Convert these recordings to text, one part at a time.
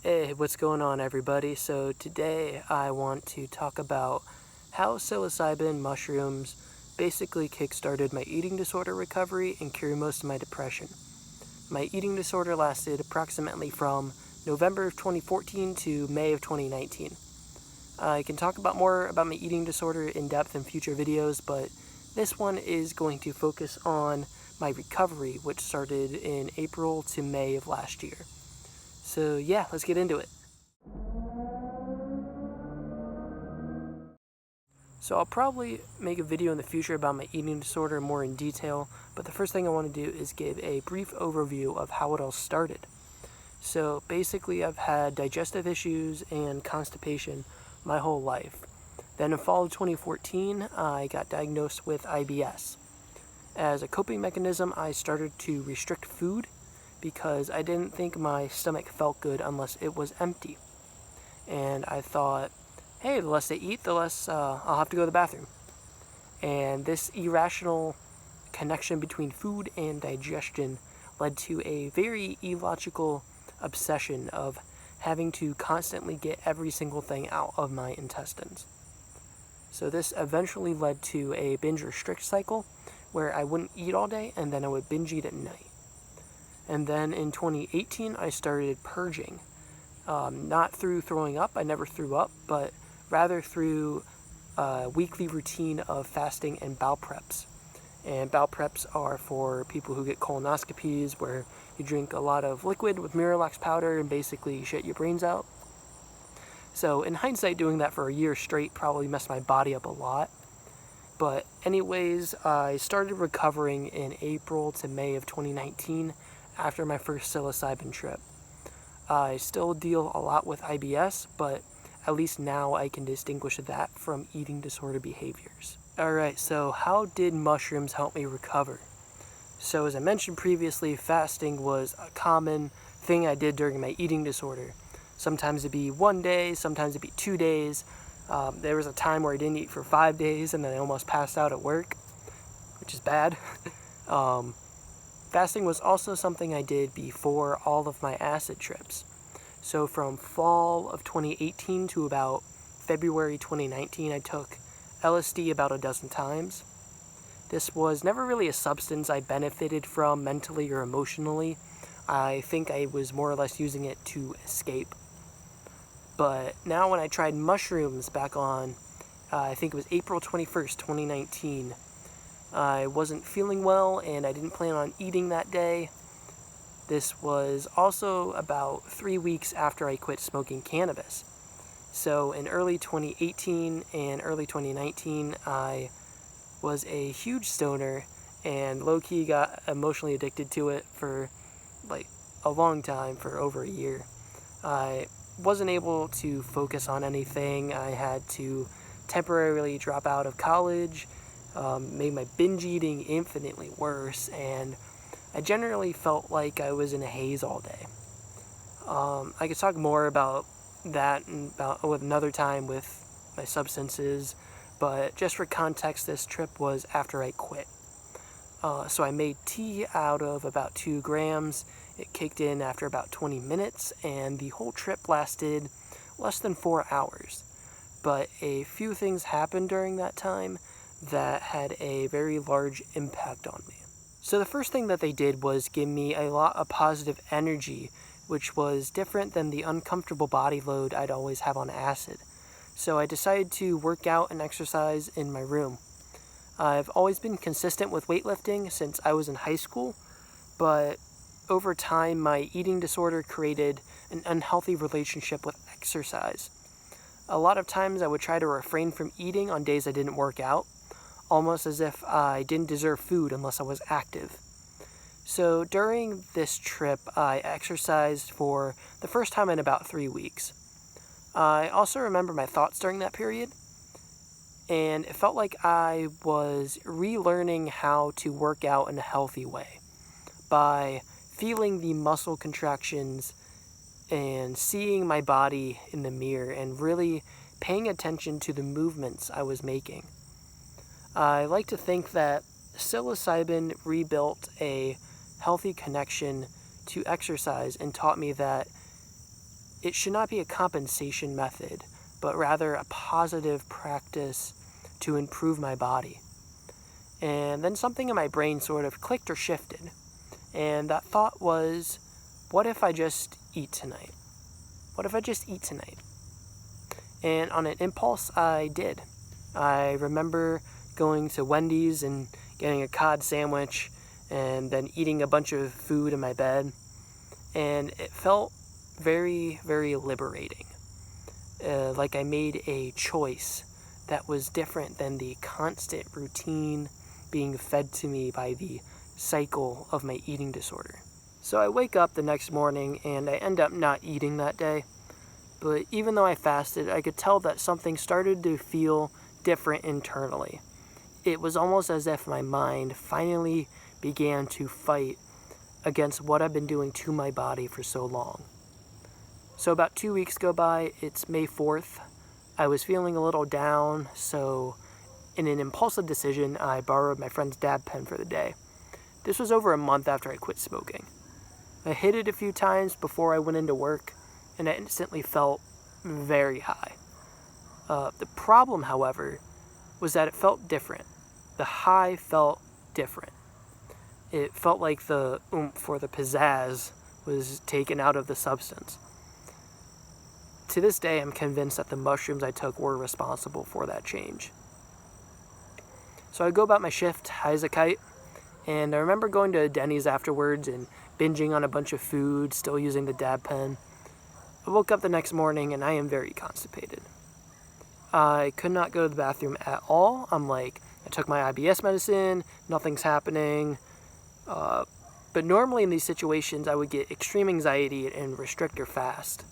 Hey, what's going on, everybody? So today I want to talk about how psilocybin mushrooms basically kickstarted my eating disorder recovery and cured most of my depression. My eating disorder lasted approximately from November of 2014 to May of 2019. I can talk about more about my eating disorder in depth in future videos, but this one is going to focus on my recovery, which started in April to May of last year. So yeah, let's get into it. So I'll probably make a video in the future about my eating disorder more in detail, but the first thing I want to do is give a brief overview of how it all started. So basically I've had digestive issues and constipation my whole life. Then in fall of 2014, I got diagnosed with IBS. As a coping mechanism, I started to restrict food because I didn't think my stomach felt good unless it was empty. And I thought, hey, the less I eat, the less I'll have to go to the bathroom. And this irrational connection between food and digestion led to a very illogical obsession of having to constantly get every single thing out of my intestines. So this eventually led to a binge restrict cycle where I wouldn't eat all day and then I would binge eat at night. And then in 2018, I started purging. Not through throwing up, I never threw up, but rather through a weekly routine of fasting and bowel preps. And bowel preps are for people who get colonoscopies, where you drink a lot of liquid with Miralax powder and basically shit your brains out. So in hindsight, doing that for a year straight probably messed my body up a lot. But anyways, I started recovering in April to May of 2019 after my first psilocybin trip. I still deal a lot with IBS, but at least now I can distinguish that from eating disorder behaviors. Alright, so how did mushrooms help me recover? So as I mentioned previously, fasting was a common thing I did during my eating disorder. Sometimes it'd be 1 day, sometimes it'd be 2 days. There was a time where I didn't eat for 5 days and then I almost passed out at work, which is bad. Fasting was also something I did before all of my acid trips. So from fall of 2018 to about February 2019, I took LSD about a dozen times. This was never really a substance I benefited from mentally or emotionally. I think I was more or less using it to escape. But now when I tried mushrooms back on, I think it was April 21st, 2019, I wasn't feeling well and I didn't plan on eating that day. This was also about 3 weeks after I quit smoking cannabis. So in early 2018 and early 2019, I was a huge stoner and low-key got emotionally addicted to it for like a long time, for over a year. I wasn't able to focus on anything. I had to temporarily drop out of college, made my binge eating infinitely worse, and I generally felt like I was in a haze all day. I could talk more about that with another time with my substances, but just for context, this trip was after I quit. So I made tea out of about 2 grams. It kicked in after about 20 minutes, and the whole trip lasted less than 4 hours. But a few things happened during that time that had a very large impact on me. So the first thing that they did was give me a lot of positive energy, which was different than the uncomfortable body load I'd always have on acid. So I decided to work out and exercise in my room. I've always been consistent with weightlifting since I was in high school, but over time my eating disorder created an unhealthy relationship with exercise. A lot of times I would try to refrain from eating on days I didn't work out, almost as if I didn't deserve food unless I was active. So during this trip, I exercised for the first time in about 3 weeks. I also remember my thoughts during that period, and it felt like I was relearning how to work out in a healthy way by feeling the muscle contractions and seeing my body in the mirror and really paying attention to the movements I was making. I like to think that psilocybin rebuilt a healthy connection to exercise and taught me that it should not be a compensation method, but rather a positive practice to improve my body. And then something in my brain sort of clicked or shifted. And that thought was, what if I just eat tonight? What if I just eat tonight? And on an impulse, I did. I remember going to Wendy's and getting a cod sandwich and then eating a bunch of food in my bed. And it felt very, very liberating. Like I made a choice that was different than the constant routine being fed to me by the cycle of my eating disorder. So I wake up the next morning and I end up not eating that day. But even though I fasted, I could tell that something started to feel different internally. It was almost as if my mind finally began to fight against what I've been doing to my body for so long. So about 2 weeks go by, it's May 4th. I was feeling a little down, so in an impulsive decision, I borrowed my friend's dab pen for the day. This was over a month after I quit smoking. I hit it a few times before I went into work, and I instantly felt very high. The problem, however, was that it felt different. The high felt different. It felt like the oomph or the pizzazz was taken out of the substance. To this day, I'm convinced that the mushrooms I took were responsible for that change. So I go about my shift high as a kite, and I remember going to Denny's afterwards and binging on a bunch of food, still using the dab pen. I woke up the next morning and I am very constipated. I could not go to the bathroom at all. I took my IBS medicine, nothing's happening. But normally in these situations, I would get extreme anxiety and restrict or fast.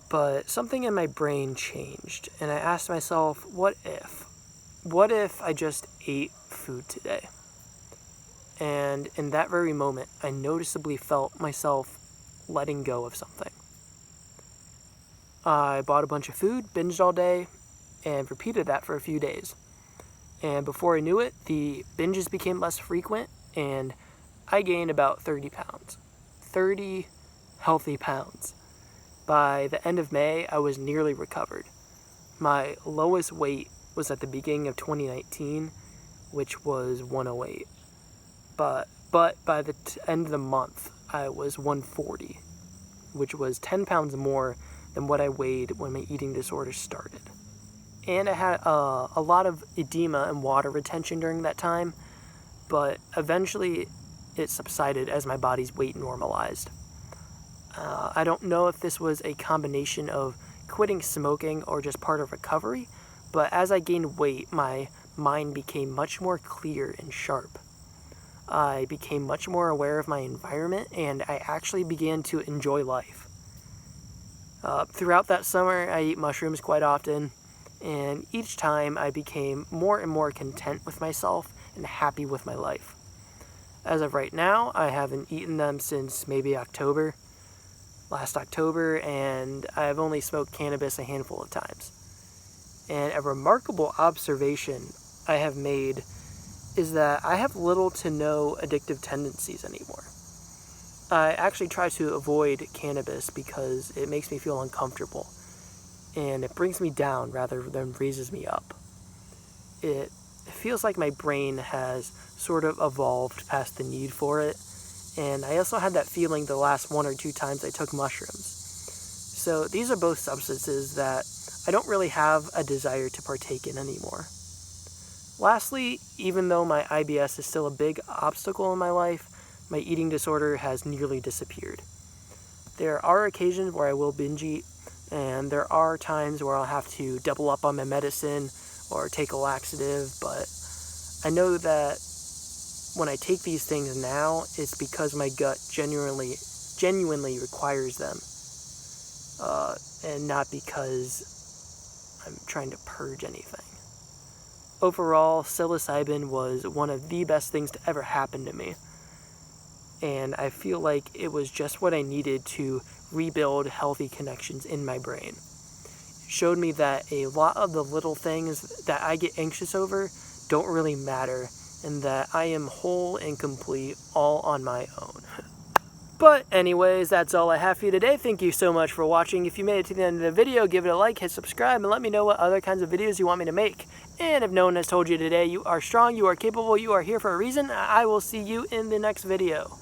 But something in my brain changed, and I asked myself, what if? What if I just ate food today? And in that very moment, I noticeably felt myself letting go of something. I bought a bunch of food, binged all day, and repeated that for a few days. And before I knew it, the binges became less frequent, and I gained about 30 pounds. 30 healthy pounds. By the end of May, I was nearly recovered. My lowest weight was at the beginning of 2019, which was 108. But by the end of the month, I was 140, which was 10 pounds more than what I weighed when my eating disorder started. And I had a lot of edema and water retention during that time, but eventually it subsided as my body's weight normalized. I don't know if this was a combination of quitting smoking or just part of recovery, but as I gained weight, my mind became much more clear and sharp. I became much more aware of my environment, and I actually began to enjoy life. Throughout that summer, I ate mushrooms quite often, and each time I became more and more content with myself and happy with my life. As of right now, I haven't eaten them since maybe last October, and I've only smoked cannabis a handful of times. And a remarkable observation I have made is that I have little to no addictive tendencies anymore. I actually try to avoid cannabis because it makes me feel uncomfortable, and it brings me down rather than raises me up. It feels like my brain has sort of evolved past the need for it, and I also had that feeling the last 1 or 2 times I took mushrooms. So these are both substances that I don't really have a desire to partake in anymore. Lastly, even though my IBS is still a big obstacle in my life, my eating disorder has nearly disappeared. There are occasions where I will binge eat, and there are times where I'll have to double up on my medicine or take a laxative, but I know that when I take these things now, it's because my gut genuinely requires them, and not because I'm trying to purge anything. Overall, psilocybin was one of the best things to ever happen to me, and I feel like it was just what I needed to rebuild healthy connections in my brain. It showed me that a lot of the little things that I get anxious over don't really matter, and that I am whole and complete all on my own. But anyways, that's all I have for you today. Thank you so much for watching. If you made it to the end of the video, give it a like, hit subscribe, and let me know what other kinds of videos you want me to make. And if no one has told you today, you are strong, you are capable, you are here for a reason, I will see you in the next video.